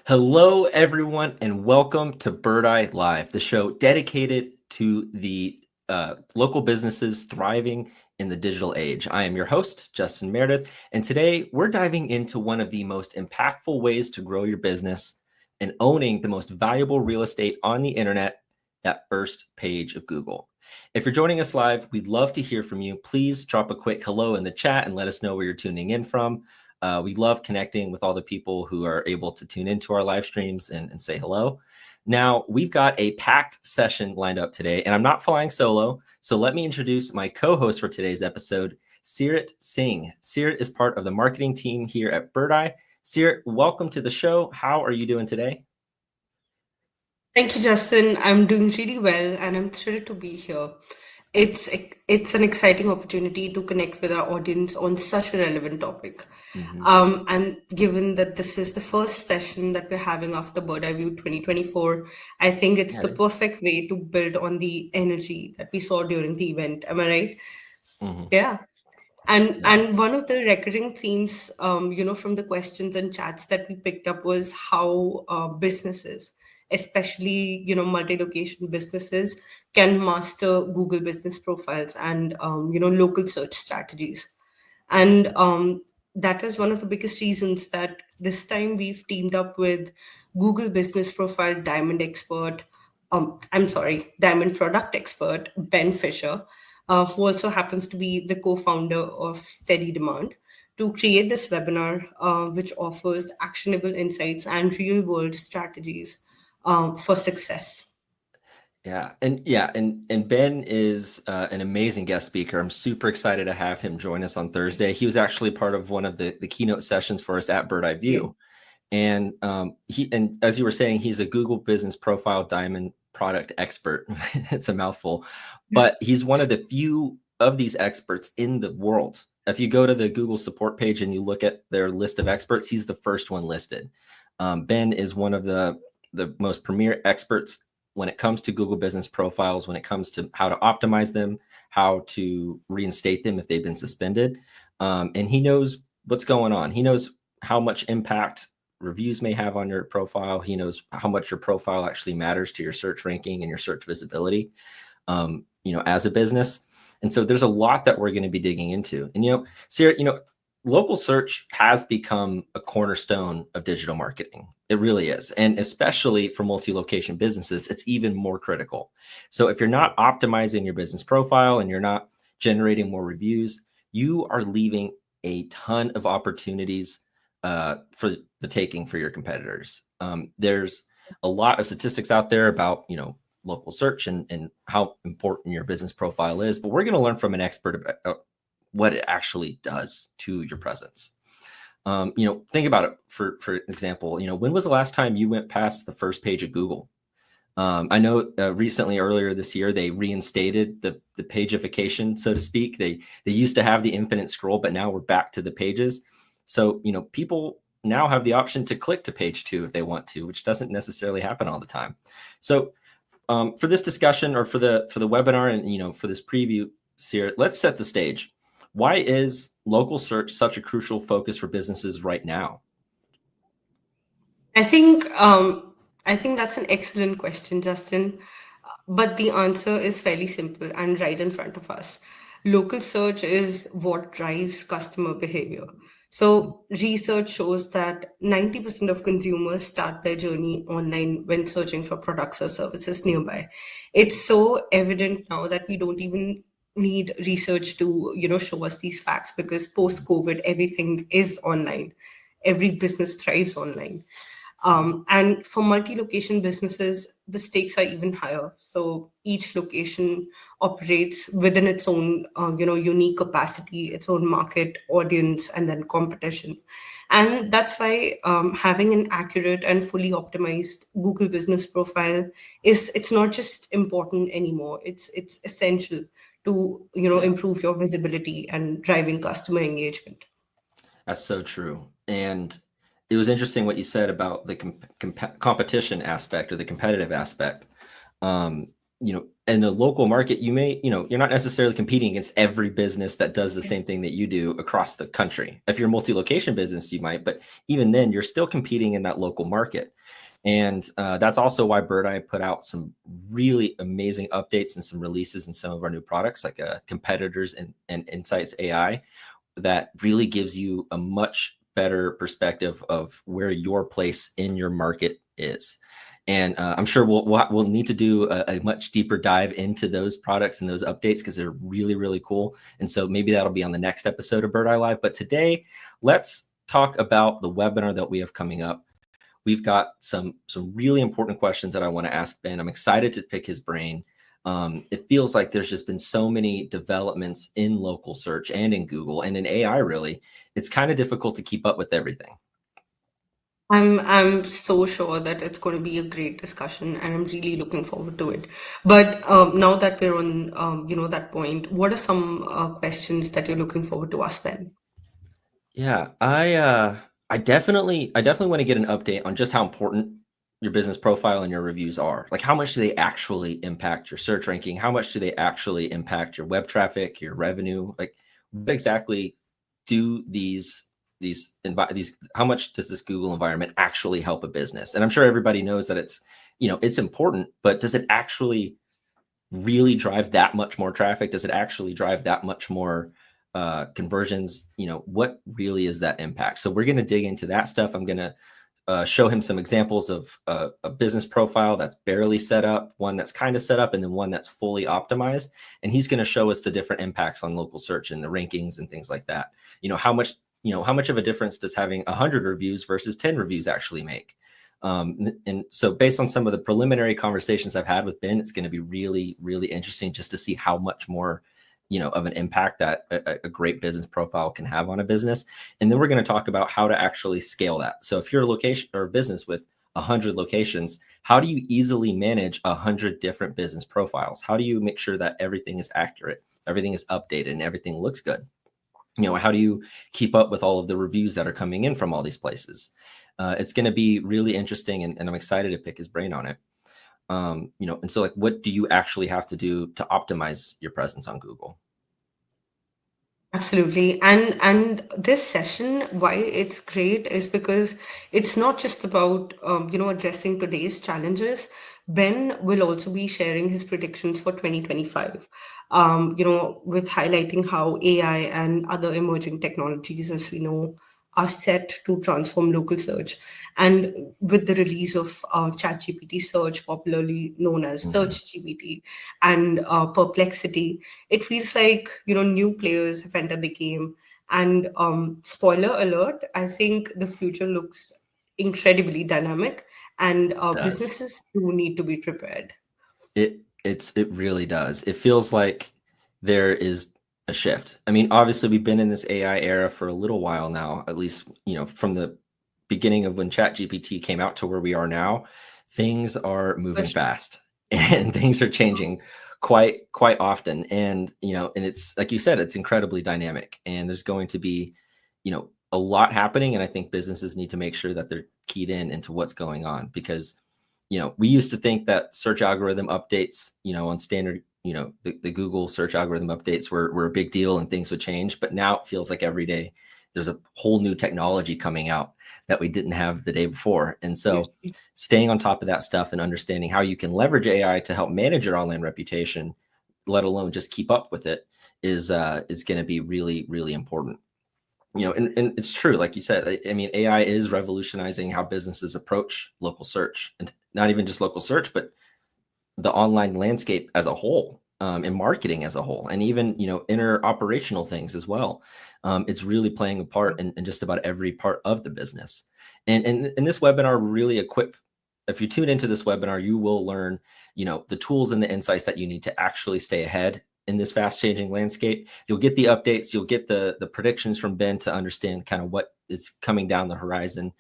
Hello, everyone, and welcome to Birdeye Live, the show dedicated to the local businesses thriving in the digital age. I am your host, Justin Meredith, and today we're diving into one of the most impactful ways to grow your business and owning the most valuable real estate on the internet, that first page of Google. If you're joining us live, we'd love to hear from you. Please drop a quick hello in the chat and let us know where you're tuning in from. We love connecting with all the people who are able to tune into our live streams and say hello. Now, we've got a packed session lined up today, and I'm not flying solo. So let me introduce my co-host for today's episode, Sirit Singh. Sirit is part of the marketing team here at Birdeye. Sirit, welcome to the show. How are you doing today? Thank you, Justin. I'm doing really well and I'm thrilled to be here. It's an exciting opportunity to connect with our audience on such a relevant topic. Mm-hmm. And given that this is the first session that we're having after Birdeye View 2024, I think it's the perfect way to build on the energy that we saw during the event. Am I right? Mm-hmm. Yeah. And Yeah. and one of the recurring themes, from the questions and chats that we picked up was how businesses, especially multi-location businesses, can master Google business profiles and local search strategies. And that is one of the biggest reasons that this time we've teamed up with Google Business Profile Diamond expert, Diamond product expert, Ben Fisher, who also happens to be the co founder of Steady Demand, to create this webinar, which offers actionable insights and real world strategies for success. And Ben is an amazing guest speaker. I'm super excited to have him join us on Thursday. He was actually part of one of the keynote sessions for us at Birdeye Yeah. View. And as you were saying, he's a Google Business Profile Diamond product expert. It's a mouthful, but he's one of the few of these experts in the world. If you go to the Google support page and you look at their list of experts, he's the first one listed. Ben is one of the most premier experts when it comes to Google Business Profiles, when it comes to how to optimize them, how to reinstate them if they've been suspended. And he knows what's going on. He knows how much impact reviews may have on your profile. He knows how much your profile actually matters to your search ranking and your search visibility, as a business. And so there's a lot that we're going to be digging into. And, Sarah, local search has become a cornerstone of digital marketing. It really is. And especially for multi-location businesses, it's even more critical. So if you're not optimizing your business profile and you're not generating more reviews, you are leaving a ton of opportunities for the taking for your competitors. There's a lot of statistics out there about, local search and how important your business profile is, but we're going to learn from an expert about what it actually does to your presence. Think about it for example, when was the last time you went past the first page of Google? I know recently, earlier this year, they reinstated the pageification, so to speak. They used to have the infinite scroll, but now we're back to the pages. So, people now have the option to click to page 2 if they want to, which doesn't necessarily happen all the time. So for this discussion or for the webinar and, for this preview, Sierra, let's set the stage. Why is local search such a crucial focus for businesses right now? I think that's an excellent question, Justin. But the answer is fairly simple and right in front of us. Local search is what drives customer behavior. So, research shows that 90% of consumers start their journey online when searching for products or services nearby. It's so evident now that we don't even need research to, show us these facts, because post-COVID, everything is online. Every business thrives online. And for multi-location businesses, the stakes are even higher. So each location operates within its own, unique capacity, its own market, audience, and then competition. And that's why having an accurate and fully optimized Google Business Profile it's not just important anymore. It's essential to improve your visibility and driving customer engagement. That's so true. And it was interesting what you said about the competition aspect or the competitive aspect. In a local market, you're not necessarily competing against every business that does the same thing that you do across the country. If you're a multi-location business, you might, but even then, you're still competing in that local market. And that's also why Birdeye put out some really amazing updates and some releases in some of our new products, like competitors and Insights AI, that really gives you a much better perspective of where your place in your market is. And I'm sure we'll need to do a much deeper dive into those products and those updates because they're really, really cool. And so maybe that'll be on the next episode of Birdeye Live. But today, let's talk about the webinar that we have coming up. We've got some really important questions that I want to ask Ben. I'm excited to pick his brain. It feels like there's just been so many developments in local search and in Google and in AI, really. It's kind of difficult to keep up with everything. I'm so sure that it's going to be a great discussion, and I'm really looking forward to it. But now that we're on, that point, what are some questions that you're looking forward to ask Ben? Yeah, I definitely want to get an update on just how important your business profile and your reviews are. Like, how much do they actually impact your search ranking? How much do they actually impact your web traffic, your revenue? Like, what exactly do these how much does this Google environment actually help a business? And I'm sure everybody knows that it's important, but does it actually really drive that much more traffic? Does it actually drive that much more conversions? What really is that impact? So we're going to dig into that stuff. I'm going to show him some examples of a business profile that's barely set up, one that's kind of set up, and then one that's fully optimized. And he's going to show us the different impacts on local search and the rankings and things like that. How much of a difference does having 100 reviews versus 10 reviews actually make? And so based on some of the preliminary conversations I've had with Ben, it's going to be really, really interesting just to see how much more, of an impact that a great business profile can have on a business. And then we're going to talk about how to actually scale that. So if you're a location or a business with 100 locations, how do you easily manage 100 different business profiles? How do you make sure that everything is accurate, everything is updated, and everything looks good? How do you keep up with all of the reviews that are coming in from all these places? It's going to be really interesting, and I'm excited to pick his brain on it. And so, like, what do you actually have to do to optimize your presence on Google? Absolutely. And this session, why it's great is because it's not just about addressing today's challenges. Ben will also be sharing his predictions for 2025. With highlighting how AI and other emerging technologies, as we know, are set to transform local search. And with the release of ChatGPT Search, popularly known as Mhm. Search GPT, and Perplexity, it feels like new players have entered the game. And spoiler alert, I think the future looks incredibly dynamic, and It does. businesses do need to be prepared. It really does. It feels like there is a shift. I mean, obviously we've been in this AI era for a little while now, at least, from the beginning of when ChatGPT came out to where we are now. Things are moving But fast and things are changing quite often. And, and it's like you said, it's incredibly dynamic, and there's going to be, a lot happening. And I think businesses need to make sure that they're keyed into what's going on, because we used to think that search algorithm updates, on standard, the Google search algorithm updates were a big deal and things would change. But now it feels like every day there's a whole new technology coming out that we didn't have the day before. And so staying on top of that stuff and understanding how you can leverage AI to help manage your online reputation, let alone just keep up with it, is going to be really, really important. And it's true, like you said. I mean, AI is revolutionizing how businesses approach local search, and not even just local search, but the online landscape as a whole, and marketing as a whole, and even inner operational things as well. It's really playing a part in just about every part of the business. And in this webinar, really equip. If you tune into this webinar, you will learn, the tools and the insights that you need to actually stay ahead in this fast changing landscape. You'll get the updates, you'll get the predictions from Ben to understand kind of what is coming down the horizon.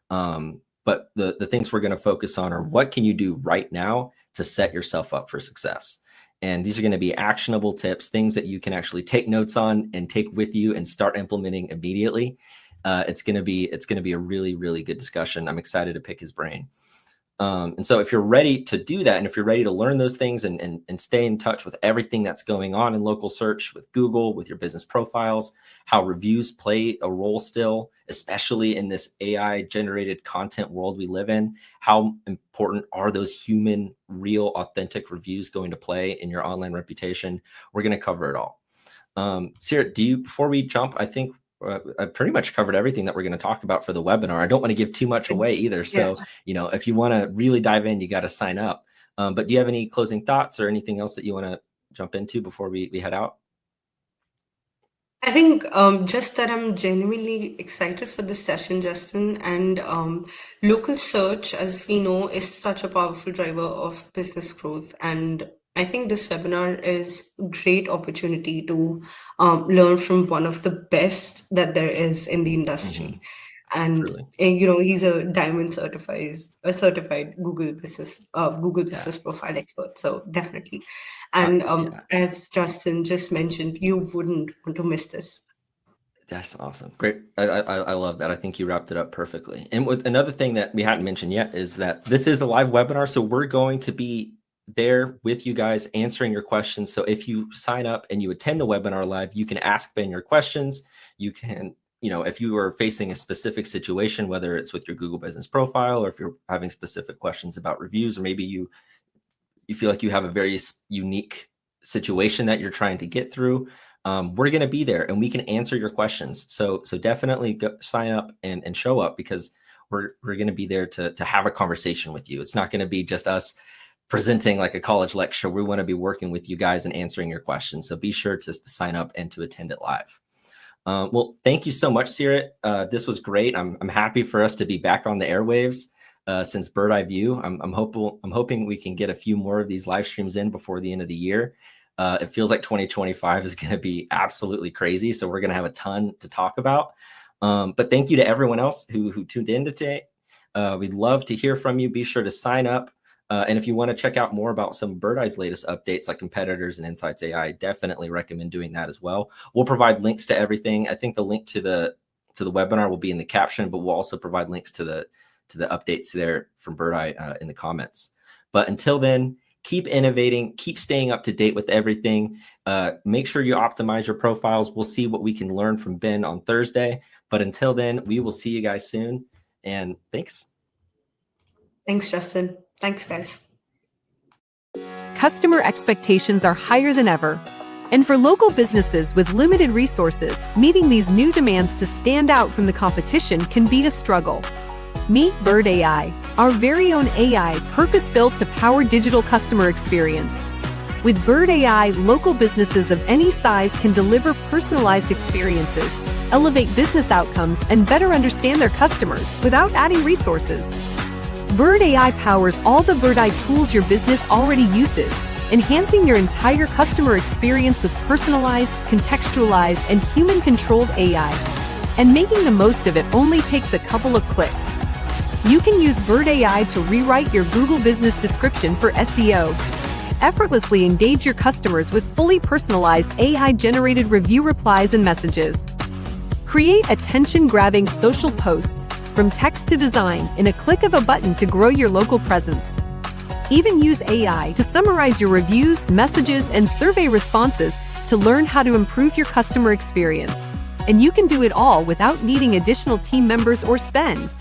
But the things we're going to focus on are what can you do right now to set yourself up for success. And these are going to be actionable tips, things that you can actually take notes on and take with you and start implementing immediately. It's going to be a really, really good discussion. I'm excited to pick his brain. And so if you're ready to do that, and if you're ready to learn those things and stay in touch with everything that's going on in local search with Google, with your business profiles, how reviews play a role still, especially in this AI generated content world we live in, how important are those human, real, authentic reviews going to play in your online reputation? We're going to cover it all. Sirit, before we jump, I think I pretty much covered everything that we're going to talk about for the webinar. I don't want to give too much away either. So, if you want to really dive in, you got to sign up. But do you have any closing thoughts or anything else that you want to jump into before we head out? I think just that I'm genuinely excited for this session, Justin. And local search, as we know, is such a powerful driver of business growth. And I think this webinar is a great opportunity to learn from one of the best that there is in the industry. And he's a Diamond certified Google business profile expert. So definitely. And as Justin just mentioned, you wouldn't want to miss this. That's awesome. Great. I love that. I think you wrapped it up perfectly. And with another thing that we hadn't mentioned yet is that this is a live webinar. So we're going to be there with you guys answering your questions. So if you sign up and you attend the webinar live, you can ask Ben your questions. You can, if you are facing a specific situation, whether it's with your Google business profile or if you're having specific questions about reviews, or maybe you feel like you have a very unique situation that you're trying to get through, we're going to be there and we can answer your questions. So definitely sign up and show up, because we're going to be there to have a conversation with you. It's not going to be just us presenting like a college lecture. We want to be working with you guys and answering your questions. So be sure to sign up and to attend it live. Well, thank you so much, Sirit. This was great. I'm happy for us to be back on the airwaves since Birdeye View. I'm hoping we can get a few more of these live streams in before the end of the year. It feels like 2025 is going to be absolutely crazy. So we're going to have a ton to talk about. But thank you to everyone else who tuned in today. We'd love to hear from you. Be sure to sign up. And if you want to check out more about some of Birdeye's latest updates like competitors and Insights AI, I definitely recommend doing that as well. We'll provide links to everything. I think the link to the webinar will be in the caption, but we'll also provide links to the updates there from Birdeye in the comments. But until then, keep innovating, keep staying up to date with everything. Make sure you optimize your profiles. We'll see what we can learn from Ben on Thursday. But until then, we will see you guys soon. And thanks. Thanks, Justin. Thanks, guys. Customer expectations are higher than ever. And for local businesses with limited resources, meeting these new demands to stand out from the competition can be a struggle. Meet Birdeye, our very own AI purpose-built to power digital customer experience. With Birdeye, local businesses of any size can deliver personalized experiences, elevate business outcomes, and better understand their customers without adding resources. Birdeye powers all the Birdeye tools your business already uses, enhancing your entire customer experience with personalized, contextualized, and human-controlled AI. And making the most of it only takes a couple of clicks. You can use Birdeye to rewrite your Google business description for SEO. Effortlessly engage your customers with fully personalized AI-generated review replies and messages. Create attention-grabbing social posts from text to design in a click of a button to grow your local presence. Even use AI to summarize your reviews, messages, and survey responses to learn how to improve your customer experience. And you can do it all without needing additional team members or spend.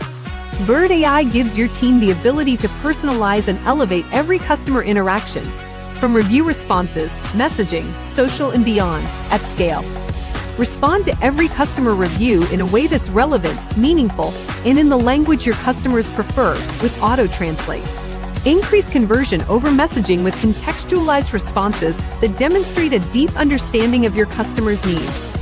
Birdeye gives your team the ability to personalize and elevate every customer interaction, from review responses, messaging, social, and beyond, at scale. Respond to every customer review in a way that's relevant, meaningful, and in the language your customers prefer with auto-translate. Increase conversion over messaging with contextualized responses that demonstrate a deep understanding of your customers' needs.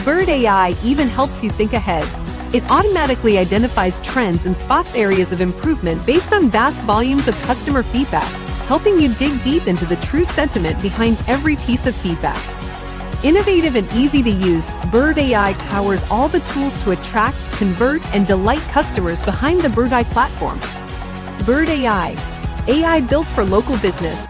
Birdeye even helps you think ahead. It automatically identifies trends and spots areas of improvement based on vast volumes of customer feedback, helping you dig deep into the true sentiment behind every piece of feedback. Innovative and easy to use, Birdeye powers all the tools to attract, convert, and delight customers behind the Birdeye platform. Birdeye, AI built for local business.